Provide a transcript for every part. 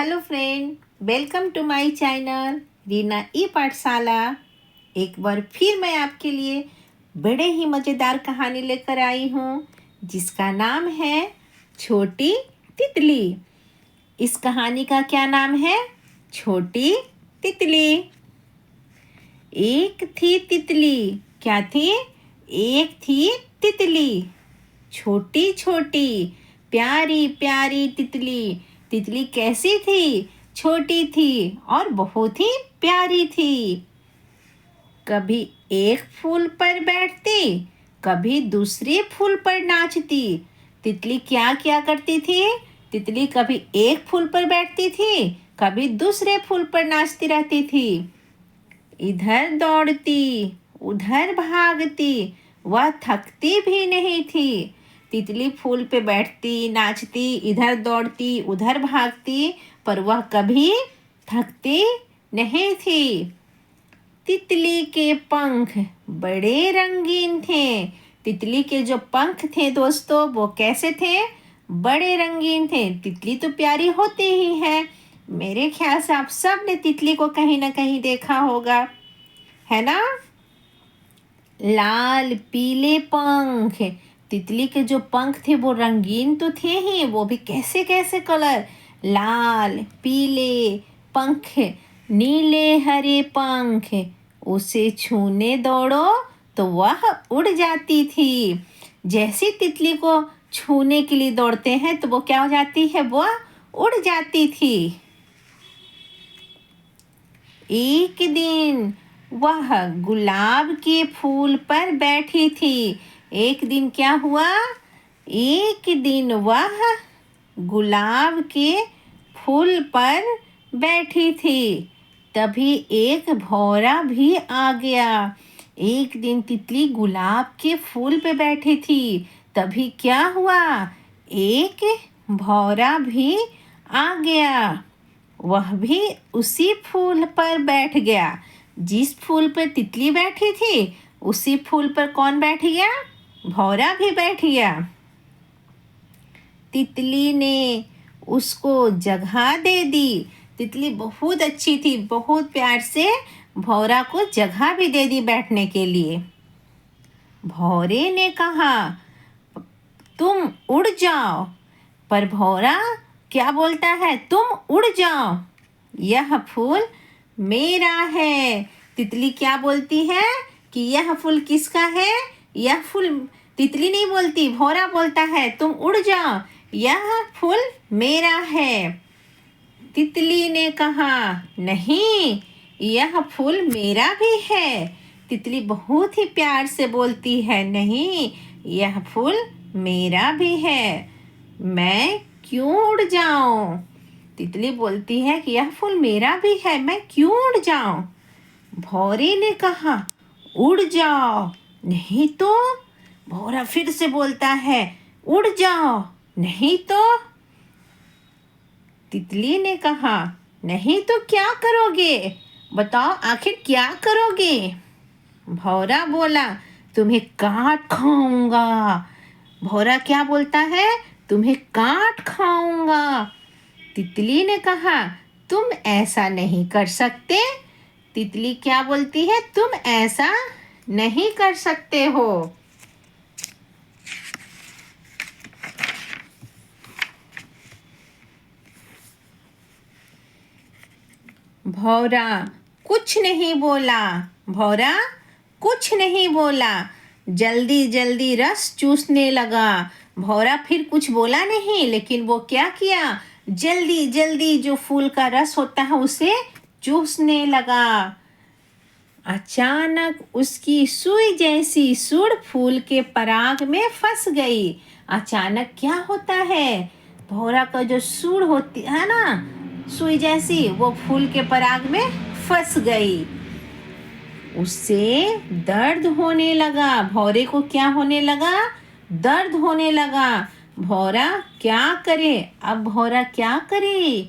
Hello friend, welcome to my channel Reena e Pathshala. एक बार फिर मैं आपके लिए बड़े ही मज़ेदार कहानी लेकर आई हूँ जिसका नाम है छोटी तितली। इस कहानी का क्या नाम है? छोटी तितली। एक थी तितली। क्या थी? एक थी तितली, छोटी छोटी प्यारी प्यारी तितली। तितली कैसी थी? छोटी थी और बहुत ही प्यारी थी। कभी एक फूल पर बैठती, कभी दूसरे फूल पर नाचती। तितली क्या क्या करती थी? तितली कभी एक फूल पर बैठती थी, कभी दूसरे फूल पर नाचती रहती थी। इधर दौड़ती, उधर भागती, वह थकती भी नहीं थी। तितली फूल पे बैठती, नाचती, इधर दौड़ती, उधर भागती, पर वह कभी थकती नहीं थी। तितली के पंख बड़े रंगीन थे। तितली के जो पंख थे दोस्तों, वो कैसे थे? बड़े रंगीन थे। तितली तो प्यारी होती ही है। मेरे ख्याल से आप सब ने तितली को कहीं ना कहीं देखा होगा, है ना? लाल पीले पंख। तितली के जो पंख थे वो रंगीन तो थे ही, वो भी कैसे कैसे कलर, लाल पीले पंख, नीले हरे पंख। उसे छूने दौड़ो तो वह उड़ जाती थी। जैसे तितली को छूने के लिए दौड़ते हैं तो वो क्या हो जाती है? वह उड़ जाती थी। एक दिन वह गुलाब के फूल पर बैठी थी। एक दिन क्या हुआ? एक दिन वह गुलाब के फूल पर बैठी थी। तभी एक भौरा भी आ गया। एक दिन तितली गुलाब के फूल पे बैठी थी। तभी क्या हुआ? एक भौरा भी आ गया। वह भी उसी फूल पर बैठ गया। जिस फूल पर तितली बैठी थी उसी फूल पर कौन बैठ गया? भौरा भी बैठ गया। तितली ने उसको जगह दे दी। तितली बहुत अच्छी थी, बहुत प्यार से भौरा को जगह भी दे दी बैठने के लिए। भौरे ने कहा, तुम उड़ जाओ। पर भौरा क्या बोलता है? तुम उड़ जाओ, यह फूल मेरा है। तितली क्या बोलती है कि यह फूल किसका है? यह फूल तितली नहीं बोलती, भौरा बोलता है तुम उड़ जाओ, यह फूल मेरा है। तितली ने कहा, नहीं, यह फूल मेरा भी है। तितली बहुत ही प्यार से बोलती है, नहीं, यह फूल मेरा भी है, मैं क्यों उड़ जाऊं? तितली बोलती है कि यह फूल मेरा भी है, मैं क्यों उड़ जाऊं? भौरे ने कहा, उड़ जाओ। नहीं तो? भौरा फिर से बोलता है, उड़ जाओ। नहीं तो? तितली ने कहा, नहीं तो क्या करोगे? बताओ आखिर क्या करोगे? भौरा बोला, तुम्हें काट खाऊंगा। भौरा क्या बोलता है? तुम्हें काट खाऊंगा। तितली ने कहा, तुम ऐसा नहीं कर सकते। तितली क्या बोलती है? तुम ऐसा नहीं कर सकते हो। भौरा कुछ नहीं बोला। भौरा कुछ नहीं बोला, जल्दी जल्दी रस चूसने लगा। भौरा फिर कुछ बोला नहीं, लेकिन वो क्या किया? जल्दी जल्दी जो फूल का रस होता है उसे चूसने लगा। अचानक उसकी सुई जैसी सूंड फूल के पराग में फंस गई। अचानक क्या होता है? भौरा का जो सूंड होती है ना, सुई जैसी, वो फूल के पराग में फंस गई। उससे दर्द होने लगा। भौरे को क्या होने लगा? दर्द होने लगा। भौरा क्या करे? अब भौरा क्या करे?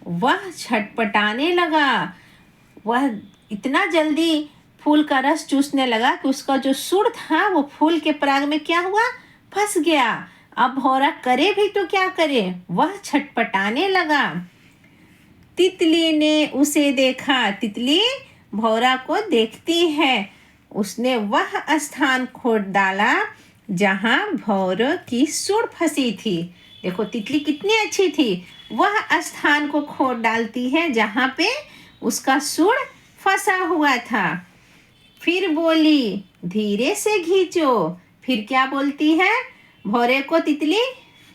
वह छटपटाने लगा। वह इतना जल्दी फूल का रस चूसने लगा कि उसका जो सूंड था वो फूल के पराग में क्या हुआ? फंस गया। अब भौरा करे भी तो क्या करे? वह छटपटाने लगा। तितली ने उसे देखा। तितली भौरा को देखती है। उसने वह स्थान खोद डाला जहाँ भौरों की सूंड फंसी थी। देखो तितली कितनी अच्छी थी, वह स्थान को खोद डालती है जहाँ पे उसका सूंड फंसा हुआ था। फिर बोली, धीरे से खींचो। फिर क्या बोलती है भौरे को तितली?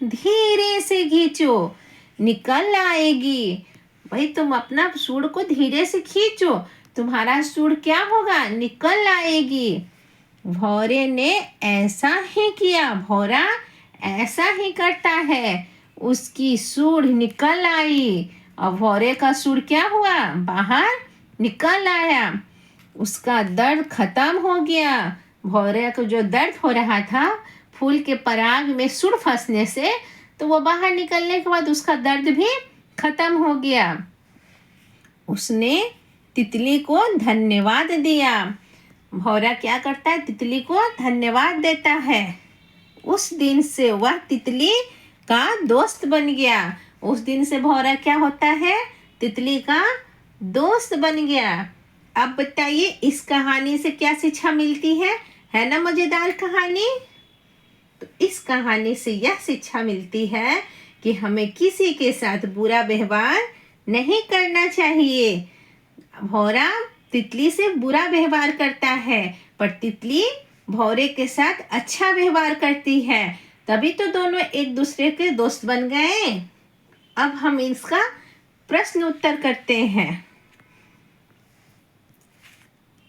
धीरे से खींचो, निकल आएगी। भाई तुम अपना सूंड को धीरे से खींचो, तुम्हारा सूंड क्या होगा? निकल आएगी। भौरे ने ऐसा ही किया। भौरा ऐसा ही करता है। उसकी सूंड निकल आई और भौरे का सूंड क्या हुआ? बाहर निकल आया। उसका दर्द खत्म हो गया। भौरे को जो दर्द हो रहा था फूल के पराग में सूंड फंसने से, तो वो बाहर निकलने के बाद उसका दर्द भी खत्म हो गया। उसने तितली को धन्यवाद दिया। भौरा क्या करता है? तितली को धन्यवाद देता है। उस दिन से वह तितली का दोस्त बन गया। उस दिन से भौरा क्या होता है? तितली का दोस्त बन गया। अब बताइए इस कहानी से क्या शिक्षा मिलती है ना मजेदार कहानी? तो इस कहानी से यह शिक्षा मिलती है कि हमें किसी के साथ बुरा व्यवहार नहीं करना चाहिए। भौरा तितली से बुरा व्यवहार करता है, पर तितली भौरे के साथ अच्छा व्यवहार करती है, तभी तो दोनों एक दूसरे के दोस्त बन गए। अब हम इसका प्रश्न उत्तर करते हैं।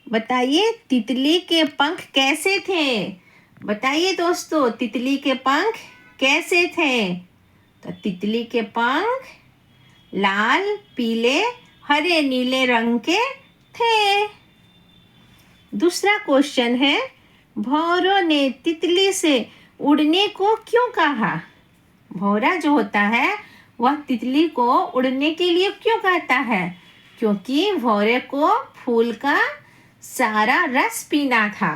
बताइए तितली के पंख कैसे थे? बताइए दोस्तों, तितली के पंख कैसे थे? तो तितली के पंख लाल, पीले, हरे, नीले रंग के थे। दूसरा क्वेश्चन है, भौरों ने तितली से उड़ने को क्यों कहा? भौरा जो होता है वह तितली को उड़ने के लिए क्यों कहता है? क्योंकि भौरे को फूल का सारा रस पीना था।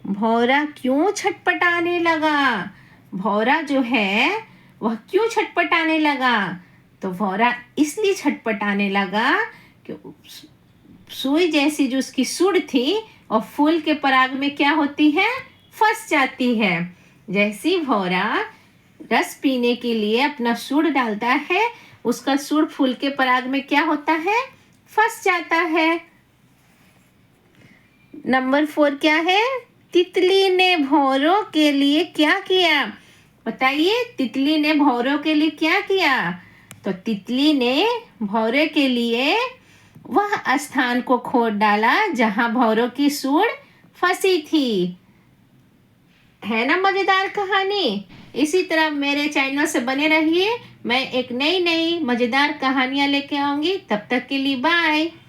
भौरा क्यों छटपटाने लगा? भौरा जो है वह क्यों छटपटाने लगा? तो भौरा इसलिए छटपटाने लगा कि सुई जैसी जो उसकी सूंड थी और फूल के पराग में क्या होती है? फंस जाती है। जैसी भौरा रस पीने के लिए अपना सूंड डालता है, उसका सूंड फूल के पराग में क्या होता है? फंस जाता है। नंबर 4 क्या है? तितली ने भौरों के लिए क्या किया? बताइए तितली ने भौरों के लिए क्या किया? तो तितली ने भौरे के लिए वह स्थान को खोद डाला जहां भौरों की सूंड फंसी थी। है ना मजेदार कहानी? इसी तरह मेरे चैनल से बने रहिए। मैं एक नई नई मजेदार कहानियां लेके आऊंगी। तब तक के लिए बाय।